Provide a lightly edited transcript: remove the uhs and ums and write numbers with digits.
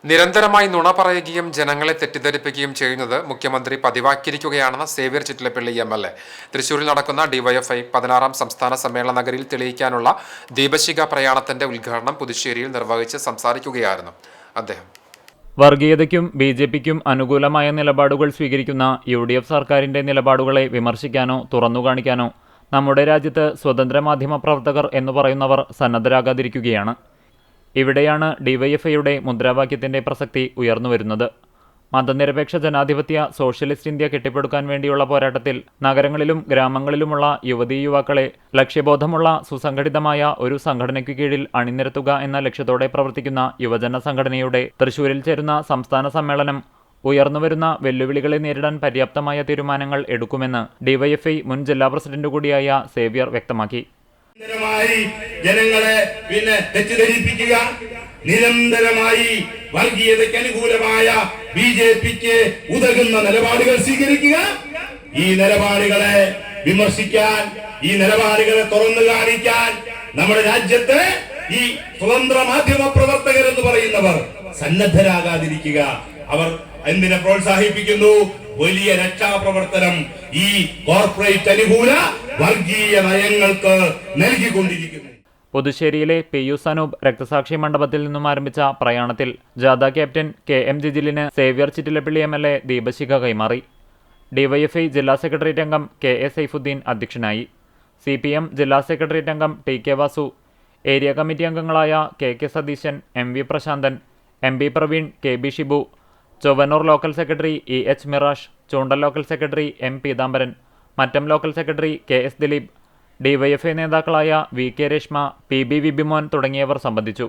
നിരന്തരമായി നുണ പറയുകയും ജനങ്ങളെ തെറ്റിദ്ധരിപ്പിക്കുകയും ചെയ്യുന്നത് മുഖ്യമന്ത്രി പതിവാക്കിയിരിക്കുകയാണെന്ന് സേവ്യർ ചിറ്റിലപ്പള്ളി MLA. തൃശൂരിൽ നടക്കുന്ന DYFI 16-ാം സംസ്ഥാന സമ്മേളന നഗരിയിൽ തെളിയിക്കാനുള്ള ദീപശിഖ പ്രയാണത്തിന്റെ ഉദ്ഘാടനം പുതുശ്ശേരിയിൽ നിർവഹിച്ച് സംസാരിക്കുകയായിരുന്നു അദ്ദേഹം. വർഗീയതയ്ക്കും BJPക്കും അനുകൂലമായ നിലപാടുകൾ സ്വീകരിക്കുന്ന UDF സർക്കാരിന്റെ നിലപാടുകളെ വിമർശിക്കാനോ തുറന്നുകാണിക്കാനോ നമ്മുടെ രാജ്യത്ത് സ്വതന്ത്ര മാധ്യമ പ്രവർത്തകർ എന്ന് പറയുന്നവർ സന്നദ്ധരാകാതിരിക്കുകയാണ്. ഇവിടെയാണ് DYFIയുടെ മുദ്രാവാക്യത്തിന്റെ പ്രസക്തി ഉയർന്നുവരുന്നത്. മതനിരപേക്ഷ ജനാധിപത്യ സോഷ്യലിസ്റ്റ് ഇന്ത്യ കെട്ടിപ്പടുക്കാൻ വേണ്ടിയുള്ള പോരാട്ടത്തിൽ നഗരങ്ങളിലും ഗ്രാമങ്ങളിലുമുള്ള യുവതീ യുവാക്കളെ ലക്ഷ്യബോധമുള്ള സുസംഘടിതമായ ഒരു സംഘടനയ്ക്കു കീഴിൽ അണിനിരത്തുക എന്ന ലക്ഷ്യത്തോടെ പ്രവർത്തിക്കുന്ന യുവജന സംഘടനയുടെ തൃശൂരിൽ ചേരുന്ന സംസ്ഥാന സമ്മേളനം ഉയർന്നുവരുന്ന വെല്ലുവിളികളെ നേരിടാൻ പര്യാപ്തമായ തീരുമാനങ്ങൾ എടുക്കുമെന്ന് DYFI മുൻ ജില്ലാ പ്രസിഡന്റ് കൂടിയായ സേവ്യർ വ്യക്തമാക്കി. ജനങ്ങളെ തെറ്റിദ്ധരിപ്പിക്കുക, നിരന്തരമായി വർഗീയതയ്ക്ക് അനുകൂലമായ BJPക്ക് ഉതകുന്ന നിലപാടുകൾ സ്വീകരിക്കുക, ഈ നിലപാടുകളെ വിമർശിക്കാൻ, ഈ നിലപാടുകളെ തുറന്നു കാണിക്കാൻ നമ്മുടെ രാജ്യത്ത് ഈ സ്വതന്ത്ര മാധ്യമ പ്രവർത്തകർ എന്ന് പറയുന്നവർ സന്നദ്ധരാകാതിരിക്കുക. അവർ എന്തിനെ പ്രോത്സാഹിപ്പിക്കുന്നു? വലിയ രക്ഷാപ്രവർത്തനം ഈ കോർപ്പറേറ്റ് അനുകൂല വർഗീയ നയങ്ങൾക്ക് നൽകിക്കൊണ്ടിരിക്കുന്നു. പുതുശ്ശേരിയിലെ PU സനൂപ് രക്തസാക്ഷി മണ്ഡപത്തിൽ നിന്നും ആരംഭിച്ച പ്രയാണത്തിൽ ജാഥ ക്യാപ്റ്റൻ KM ജിജിലിന് സേവ്യർ ചിറ്റിലപ്പള്ളി MLA ദീപശിഖ കൈമാറി. DYFI ജില്ലാ സെക്രട്ടേറിയറ്റ് അംഗം KA സൈഫുദ്ദീൻ അധ്യക്ഷനായി. CPM ജില്ലാ സെക്രട്ടേറിയറ്റ് അംഗം TK വാസു, ഏരിയ കമ്മിറ്റി അംഗങ്ങളായ KK Satheesan, MV Prasanthan, MB Praveen, KB Shibu, Chowwannur local secretary EH Mirash, Choondal local secretary M Peethambaran, Mattam local secretary KS Dileep, DYFI നേതാക്കളായ VK രേഷ്മ, PB വിബിമോൻ തുടങ്ങിയവർ സംബന്ധിച്ചു.